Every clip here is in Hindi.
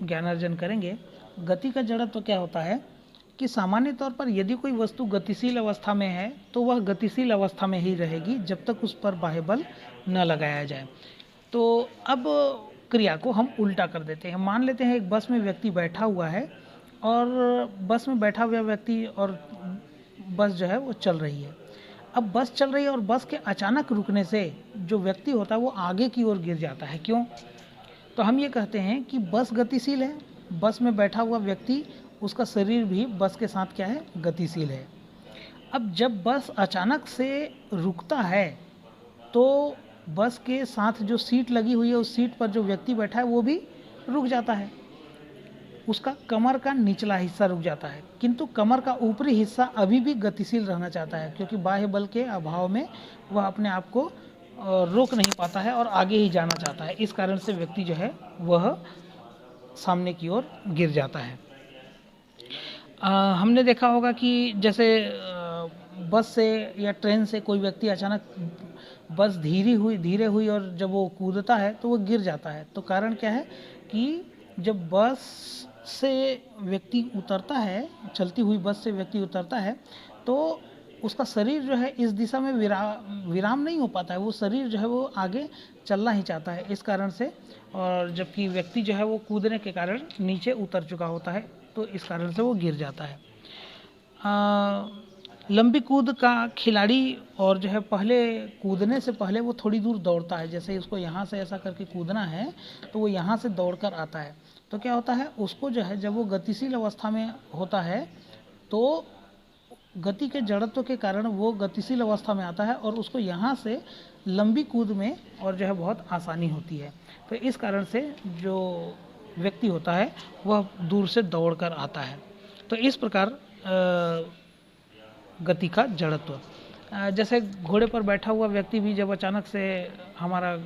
ज्ञानार्जन करेंगे। गति का जड़त्व क्या होता है कि सामान्य तौर पर यदि कोई वस्तु गतिशील अवस्था में है तो वह गतिशील अवस्था में ही रहेगी जब तक उस पर बाह्य बल न लगाया जाए। तो अब क्रिया को हम उल्टा कर देते हैं। मान लेते हैं एक बस में व्यक्ति बैठा हुआ है और बस में बैठा हुआ व्यक्ति और बस जो है वो चल रही है। अब बस चल रही है और बस के अचानक रुकने से जो व्यक्ति होता है वो आगे की ओर गिर जाता है। क्यों? तो हम ये कहते हैं कि बस गतिशील है, बस में बैठा हुआ व्यक्ति, उसका शरीर भी बस के साथ क्या है, गतिशील है। अब जब बस अचानक से रुकता है तो बस के साथ जो सीट लगी हुई है उस सीट पर जो व्यक्ति बैठा है वो भी रुक जाता है, उसका कमर का निचला हिस्सा रुक जाता है, किंतु कमर का ऊपरी हिस्सा अभी भी गतिशील रहना चाहता है, क्योंकि बाह्य बल के अभाव में वह अपने आप को रोक नहीं पाता है और आगे ही जाना चाहता है। इस कारण से व्यक्ति जो है वह सामने की ओर गिर जाता है। हमने देखा होगा कि जैसे बस से या ट्रेन से कोई व्यक्ति अचानक बस धीरे हुई और जब वो कूदता है तो वो गिर जाता है। तो कारण क्या है कि जब बस से व्यक्ति उतरता है, चलती हुई बस से व्यक्ति उतरता है तो उसका शरीर जो है इस दिशा में विराम नहीं हो पाता है, वो शरीर जो है वो आगे चलना ही चाहता है इस कारण से। और जबकि व्यक्ति जो है वो कूदने के कारण नीचे उतर चुका होता है तो इस कारण से वो गिर जाता है। लंबी कूद का खिलाड़ी और जो है पहले कूदने से पहले वो थोड़ी दूर दौड़ता है, जैसे उसको यहाँ से ऐसा करके कूदना है तो वो यहाँ से दौड़कर आता है। तो क्या होता है, उसको जो है जब वो गतिशील अवस्था में होता है तो गति के जड़त्व के कारण वो गतिशील अवस्था में आता है और उसको यहाँ से लंबी कूद में और जो है बहुत आसानी होती है। तो इस कारण से जो व्यक्ति होता है वह दूर से दौड़कर आता है। तो इस प्रकार गति का जड़त्व, जैसे घोड़े पर बैठा हुआ व्यक्ति भी जब अचानक से हमारा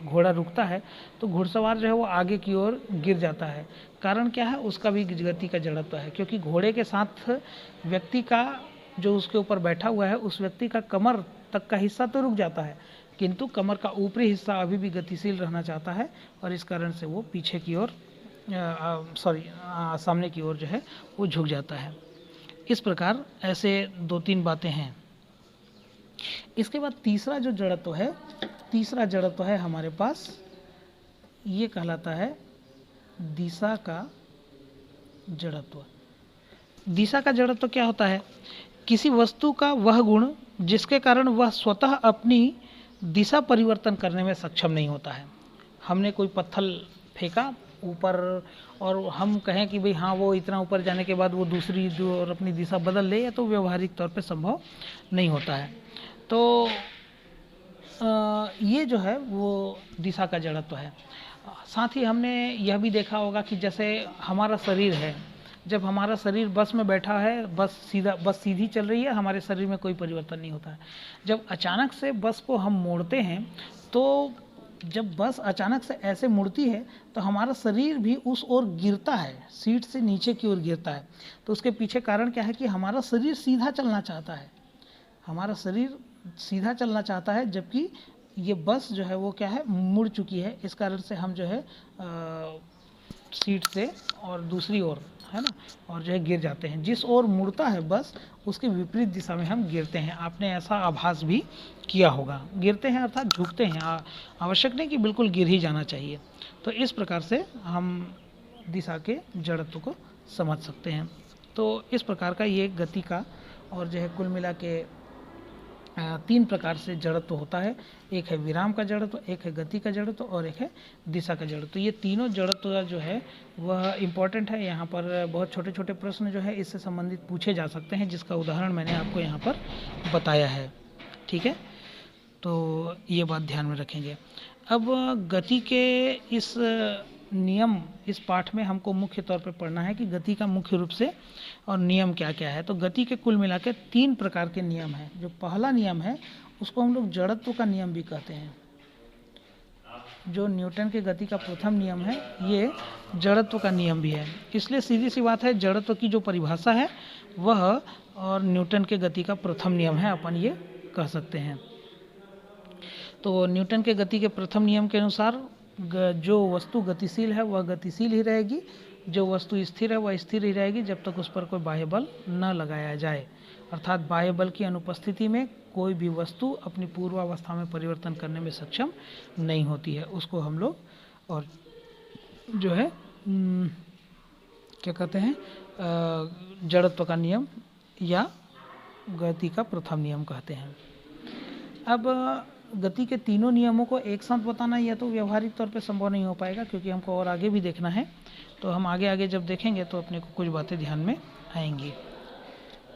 घोड़ा रुकता है तो घुड़सवार जो है वो आगे की ओर गिर जाता है। कारण क्या है, उसका भी गति का जड़त्व है, क्योंकि घोड़े के साथ व्यक्ति का जो उसके ऊपर बैठा हुआ है उस व्यक्ति का कमर तक का हिस्सा तो रुक जाता है, किंतु कमर का ऊपरी हिस्सा अभी भी गतिशील रहना चाहता है और इस कारण से वो पीछे की ओर सामने की ओर जो है वो झुक जाता है। इस प्रकार ऐसे 2-3 बातें हैं। इसके बाद तीसरा जड़त्व है हमारे पास, ये कहलाता है दिशा का जड़त्व। दिशा का जड़त्व क्या होता है, किसी वस्तु का वह गुण जिसके कारण वह स्वतः अपनी दिशा परिवर्तन करने में सक्षम नहीं होता है। हमने कोई पत्थर फेंका ऊपर और हम कहें कि भाई हाँ वो इतना ऊपर जाने के बाद वो दूसरी और अपनी दिशा बदल ले, या तो व्यवहारिक तौर पे संभव नहीं होता है। तो ये जो है वो दिशा का जड़त्व है। साथ ही हमने यह भी देखा होगा कि जैसे हमारा शरीर है, जब हमारा शरीर बस में बैठा है, बस सीधी चल रही है, हमारे शरीर में कोई परिवर्तन नहीं होता है। जब अचानक से बस को हम मोड़ते हैं तो जब बस अचानक से ऐसे मुड़ती है तो हमारा शरीर भी उस ओर गिरता है, सीट से नीचे की ओर गिरता है। तो उसके पीछे कारण क्या है कि हमारा शरीर सीधा चलना चाहता है, हमारा शरीर सीधा चलना चाहता है, जबकि ये बस जो है वो क्या है, मुड़ चुकी है। इस कारण से हम जो है सीट से और दूसरी ओर है ना, और जो है गिर जाते हैं। जिस ओर मुड़ता है बस उसके विपरीत दिशा में हम गिरते हैं। आपने ऐसा आभास भी किया होगा, गिरते हैं अर्थात झुकते हैं, आवश्यक नहीं कि बिल्कुल गिर ही जाना चाहिए। तो इस प्रकार से हम दिशा के जड़त्व को समझ सकते हैं। तो इस प्रकार का ये गति का और जो है कुल मिला के 3 प्रकार से जड़त्व होता है। एक है विराम का जड़त्व, एक है गति का जड़त्व और एक है दिशा का जड़त्व। ये तीनों जड़त्व जो है वह इम्पॉर्टेंट है। यहाँ पर बहुत छोटे छोटे प्रश्न जो है इससे संबंधित पूछे जा सकते हैं, जिसका उदाहरण मैंने आपको यहाँ पर बताया है। ठीक है, तो ये बात ध्यान में रखेंगे। अब गति के इस नियम, इस पाठ में हमको मुख्य तौर पर पढ़ना है कि गति का मुख्य रूप से और नियम क्या क्या है। तो गति के कुल मिला के 3 प्रकार के नियम हैं। जो पहला नियम है उसको हम लोग जड़त्व का नियम भी कहते हैं। जो न्यूटन के गति का प्रथम नियम है ये जड़त्व का नियम भी है। इसलिए सीधी सी बात है, जड़त्व की जो परिभाषा है वह और न्यूटन के गति का प्रथम नियम है, अपन ये कह सकते हैं। तो न्यूटन के गति के प्रथम नियम के अनुसार जो वस्तु गतिशील है वह गतिशील ही रहेगी, जो वस्तु स्थिर है वह स्थिर ही रहेगी जब तक उस पर कोई बाह्य बल न लगाया जाए। अर्थात बाह्य बल की अनुपस्थिति में कोई भी वस्तु अपनी पूर्वावस्था में परिवर्तन करने में सक्षम नहीं होती है। उसको हम लोग और जो है क्या कहते हैं, जड़त्व का नियम या गति का प्रथम नियम कहते हैं। अब गति के तीनों नियमों को एक साथ बताना यह तो व्यवहारिक तौर पे संभव नहीं हो पाएगा, क्योंकि हमको और आगे भी देखना है। तो हम आगे आगे जब देखेंगे तो अपने को कुछ बातें ध्यान में आएंगी।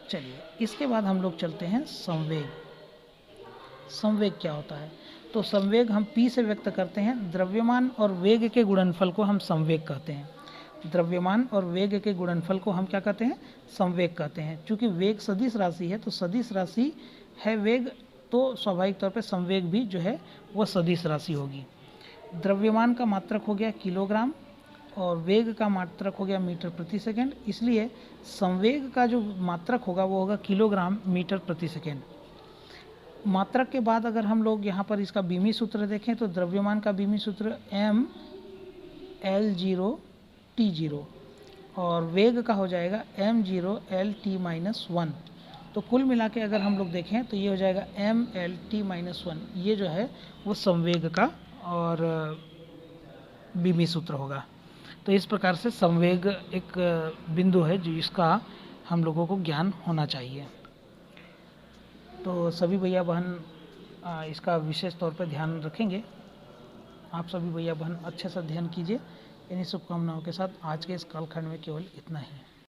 चलिए, इसके बाद हम लोग चलते हैं संवेग। संवेग क्या होता है? तो संवेग हम P से व्यक्त करते हैं। द्रव्यमान और वेग के गुणनफल को हम संवेग कहते हैं। द्रव्यमान और वेग के गुणनफल को हम क्या कहते हैं? संवेग कहते हैं। चूंकि वेग सदिश राशि है, तो सदिश राशि है वेग, तो स्वाभाविक तौर पे संवेग भी जो है वह सदिश राशि होगी। द्रव्यमान का मात्रक हो गया किलोग्राम और वेग का मात्रक हो गया मीटर प्रति सेकंड, इसलिए संवेग का जो मात्रक होगा वो होगा किलोग्राम मीटर प्रति सेकंड। मात्रक के बाद अगर हम लोग यहाँ पर इसका बीमी सूत्र देखें तो द्रव्यमान का बीमी सूत्र mL0T0 और वेग का हो जाएगा m0L_T-1। तो कुल मिला के अगर हम लोग देखें तो ये हो जाएगा mL_T-1। ये जो है वो संवेग का और बीमी सूत्र होगा। तो इस प्रकार से संवेग एक बिंदु है जिसका हम लोगों को ज्ञान होना चाहिए। तो सभी भैया बहन इसका विशेष तौर पर ध्यान रखेंगे। आप सभी भैया बहन अच्छे से अध्ययन कीजिए। इन्हीं शुभकामनाओं के साथ आज के इस कालखंड में केवल इतना ही।